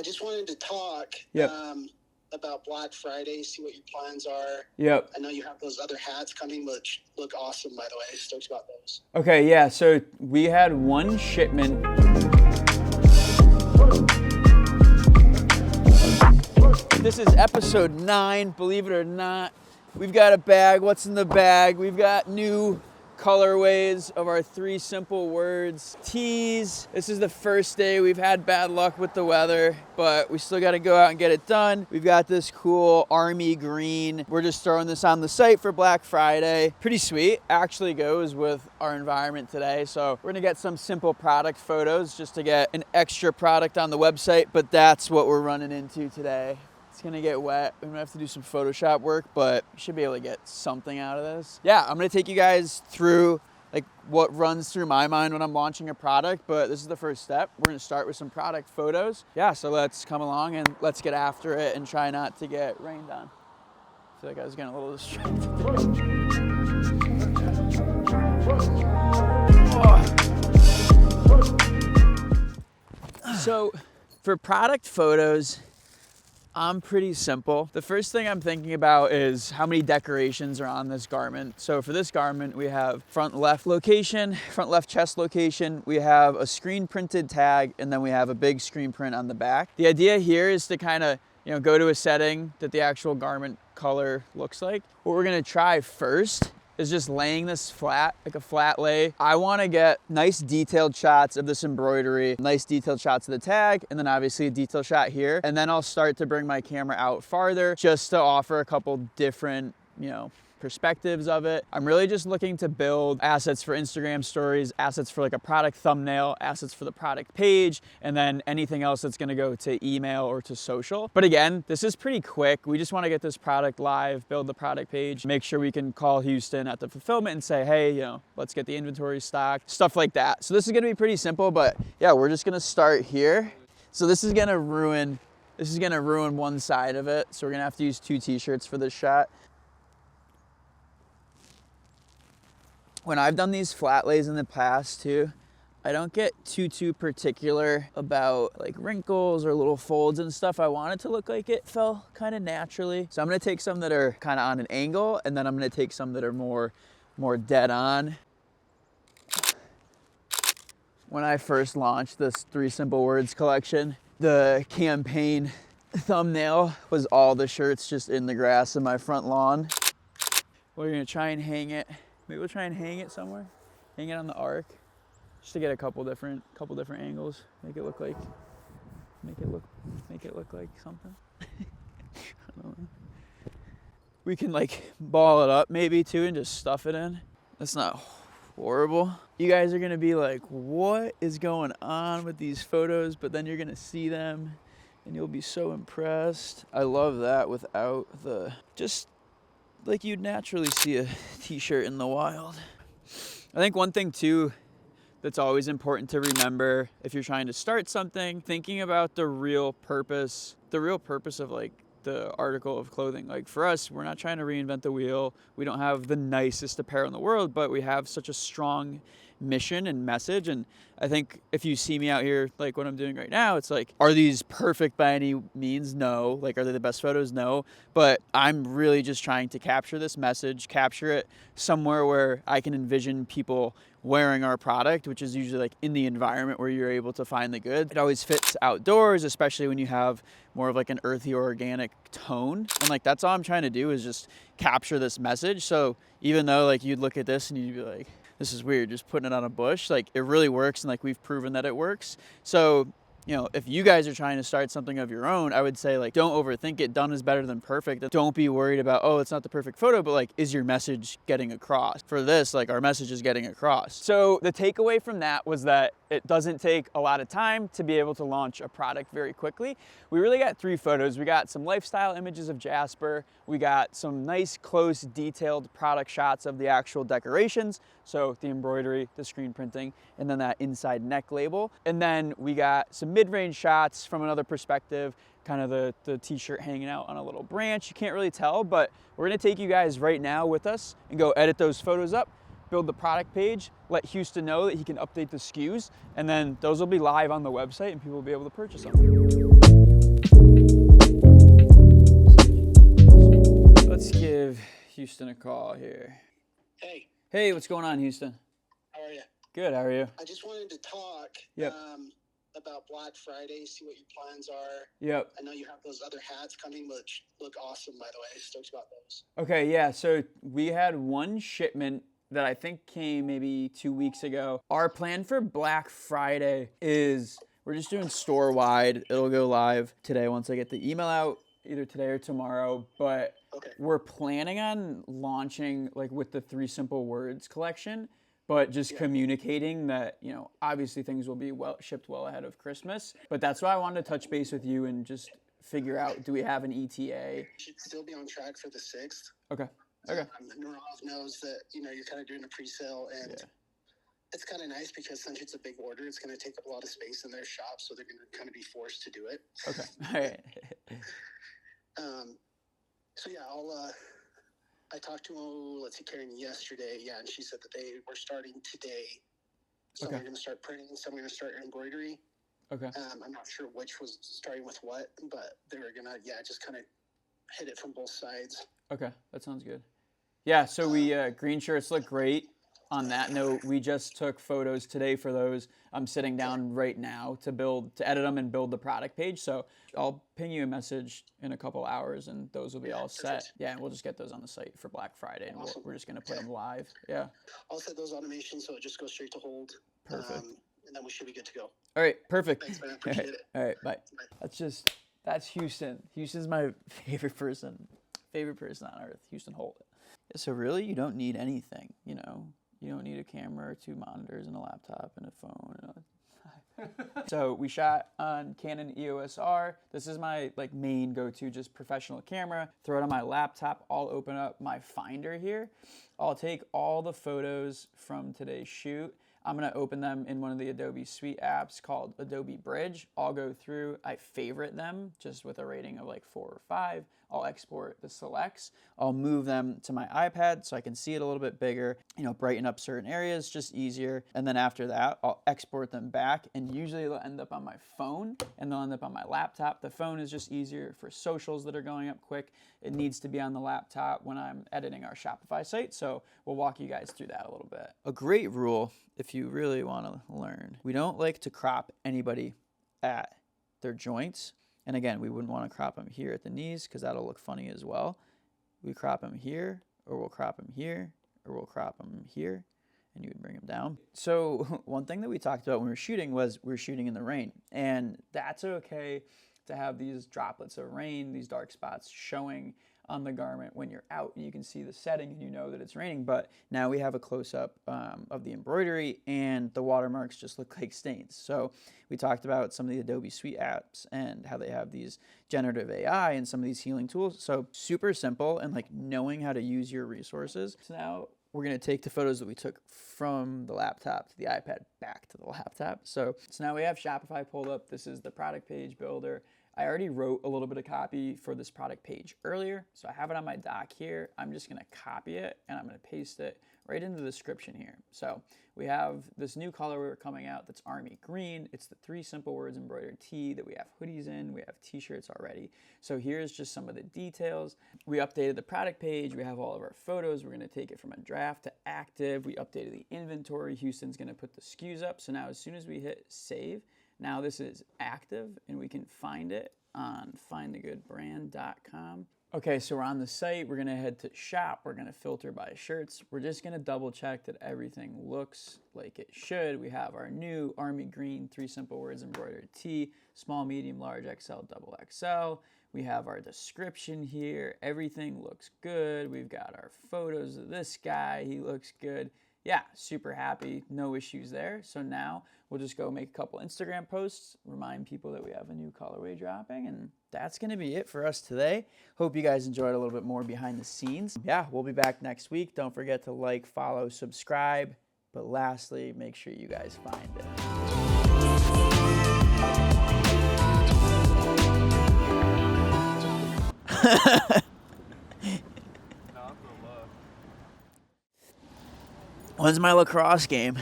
I just wanted to talk about Black Friday, see what your plans are. Yep. I know you have those other hats coming, which look awesome, by the way. Stoked about those. Okay, yeah, so we had one shipment. This is episode 9, believe it or not. We've got a bag. What's in the bag? We've got new colorways of our 3 simple words tees. This is the first day. We've had bad luck with the weather, but we still got to go out and get it done. We've got this cool army green. We're just throwing this on the site for Black Friday. Pretty sweet. Actually goes with our environment today. So we're gonna get some simple product photos just to get an extra product on the website, but that's what we're running into today. It's gonna get wet. We're gonna have to do some Photoshop work, but we should be able to get something out of this. Yeah, I'm gonna take you guys through like what runs through my mind when I'm launching a product, but this is the first step. We're gonna start with some product photos. Yeah, so let's come along and let's get after it and try not to get rained on. I feel like I was getting a little distracted. So for product photos, I'm pretty simple. The first thing I'm thinking about is how many decorations are on this garment. So for this garment, we have front left location, front left chest location, we have a screen printed tag, and then we have a big screen print on the back. The idea here is to kind of, go to a setting that the actual garment color looks like. What we're gonna try first is just laying this flat, like a flat lay. I wanna get nice detailed shots of this embroidery, nice detailed shots of the tag, and then obviously a detail shot here. And then I'll start to bring my camera out farther just to offer a couple different, perspectives of it. I'm really just looking to build assets for Instagram stories, assets for like a product thumbnail, assets for the product page, and then anything else that's gonna go to email or to social. But again, this is pretty quick. We just wanna get this product live, build the product page, make sure we can call Houston at the fulfillment and say, hey, let's get the inventory stocked, stuff like that. So this is gonna be pretty simple, but yeah, we're just gonna start here. So this is gonna ruin one side of it. So we're gonna have to use 2 t-shirts for this shot. When I've done these flat lays in the past too, I don't get too particular about like wrinkles or little folds and stuff. I want it to look like it fell kind of naturally. So I'm gonna take some that are kind of on an angle, and then I'm gonna take some that are more dead on. When I first launched this 3 simple words collection, the campaign thumbnail was all the shirts just in the grass in my front lawn. We're gonna try and hang it. Maybe we'll try and hang it somewhere, hang it on the arc, just to get a couple different angles. Make it look like something. I don't know. We can like ball it up maybe too and just stuff it in. That's not horrible. You guys are gonna be like, what is going on with these photos? But then you're gonna see them and you'll be so impressed. I love that without the just like you'd naturally see a t-shirt in the wild. I think one thing too that's always important to remember if you're trying to start something, thinking about the real purpose of like the article of clothing. Like for us, we're not trying to reinvent the wheel. We don't have the nicest apparel in the world, but we have such a strong mission and message. And I think if you see me out here, like what I'm doing right now, it's like, are these perfect by any means? No. Like, are they the best photos? No. But I'm really just trying to capture this message, capture it somewhere where I can envision people wearing our product, which is usually like in the environment where you're able to find the good. It always fits outdoors, especially when you have more of like an earthy organic tone. And like, that's all I'm trying to do is just capture this message. So even though like you'd look at this and you'd be like, this is weird, just putting it on a bush, like it really works. And like we've proven that it works. So, if you guys are trying to start something of your own, I would say like, don't overthink it. Done is better than perfect. Don't be worried about, oh, it's not the perfect photo, but like, is your message getting across? For this, like our message is getting across. So the takeaway from that was that it doesn't take a lot of time to be able to launch a product very quickly. We really got 3 photos. We got some lifestyle images of Jasper. We got some nice, close, detailed product shots of the actual decorations. So the embroidery, the screen printing, and then that inside neck label. And then we got some mid-range shots from another perspective, kind of the t-shirt hanging out on a little branch. You can't really tell, but we're gonna take you guys right now with us and go edit those photos up, build the product page, let Houston know that he can update the SKUs, and then those will be live on the website and people will be able to purchase them. call here. Hey. Hey, what's going on, Houston? How are you? Good, how are you? I just wanted to talk about Black Friday, see what your plans are. Yep. I know you have those other hats coming, which look awesome, by the way. Stoked about those. Okay, yeah, so we had one shipment that I think came maybe 2 weeks ago. Our plan for Black Friday is we're just doing store-wide. It'll go live today once I get the email out, either today or tomorrow, but we're planning on launching like with the 3 Simple Words collection, but just communicating that, you know, obviously things will be shipped well ahead of Christmas. But that's why I wanted to touch base with you and just figure out, do we have an ETA? Should still be on track for the 6th. Okay. Okay. Nuroff knows that, you know, you're kind of doing a pre-sale, and it's kind of nice because since it's a big order, it's going to take up a lot of space in their shop, so they're going to kind of be forced to do it. Okay. All right. So yeah, I talked to Karen yesterday, and she said that they were starting today. Some are going to start printing, some are going to start embroidery. Okay. I'm not sure which was starting with what, but they were going to, just kind of hit it from both sides. Okay, that sounds good. Yeah, so we, green shirts look great. On that note, we just took photos today for those. I'm sitting down right now to edit them and build the product page. So I'll ping you a message in a couple hours and those will be all set. Perfect. Yeah, and we'll just get those on the site for Black Friday, and we're just gonna put them live. Yeah. I'll set those automations so it just goes straight to hold. Perfect. And then we should be good to go. All right, perfect. Thanks, man. Appreciate it. All right, bye. That's Houston. Houston's my favorite person on earth, Houston Holt. Yeah, so really, you don't need anything, you know. You don't need a camera, 2 monitors, and a laptop, and a phone. So we shot on Canon EOS R. This is my main go-to, just professional camera. Throw it on my laptop. I'll open up my Finder here. I'll take all the photos from today's shoot. I'm gonna open them in one of the Adobe Suite apps called Adobe Bridge. I'll go through, I favorite them just with a rating of 4 or 5. I'll export the selects. I'll move them to my iPad so I can see it a little bit bigger, brighten up certain areas, just easier. And then after that, I'll export them back, and usually they'll end up on my phone and they'll end up on my laptop. The phone is just easier for socials that are going up quick. It needs to be on the laptop when I'm editing our Shopify site. So we'll walk you guys through that a little bit. A great rule, if you really want to learn, we don't like to crop anybody at their joints. And again, we wouldn't want to crop them here at the knees because that'll look funny as well. We crop them here, or we'll crop them here, or we'll crop them here, and you would bring them down. So one thing that we talked about when we were shooting was we were shooting in the rain. And that's okay to have these droplets of rain, these dark spots showing on the garment when you're out and you can see the setting and you know that it's raining. But now we have a close-up of the embroidery, and the watermarks just look like stains. So we talked about some of the Adobe Suite apps and how they have these generative AI and some of these healing tools. So super simple, and knowing how to use your resources. So now we're going to take the photos that we took from the laptop to the iPad back to the laptop. So now we have Shopify pulled up. This is the product page builder. I already wrote a little bit of copy for this product page earlier, so I have it on my doc here. I'm just gonna copy it and I'm gonna paste it right into the description here. So we have this new color coming out that's Army Green. It's the 3 Simple Words embroidered tee that we have hoodies in. We have t-shirts already. So here's just some of the details. We updated the product page. We have all of our photos. We're gonna take it from a draft to active. We updated the inventory. Houston's gonna put the SKUs up. So now as soon as we hit save, now this is active and we can find it on findthegoodbrand.com. Okay, so we're on the site. We're gonna head to shop. We're gonna filter by shirts. We're just gonna double check that everything looks like it should. We have our new Army Green 3 Simple Words embroidered tee, small, medium, large, XL, double XL. We have our description here. Everything looks good. We've got our photos of this guy. He looks good. Yeah, super happy, no issues there. So now we'll just go make a couple Instagram posts, remind people that we have a new colorway dropping, and that's gonna be it for us today. Hope you guys enjoyed a little bit more behind the scenes. Yeah, we'll be back next week. Don't forget to like, follow, subscribe. But lastly, make sure you guys find it. When's my lacrosse game?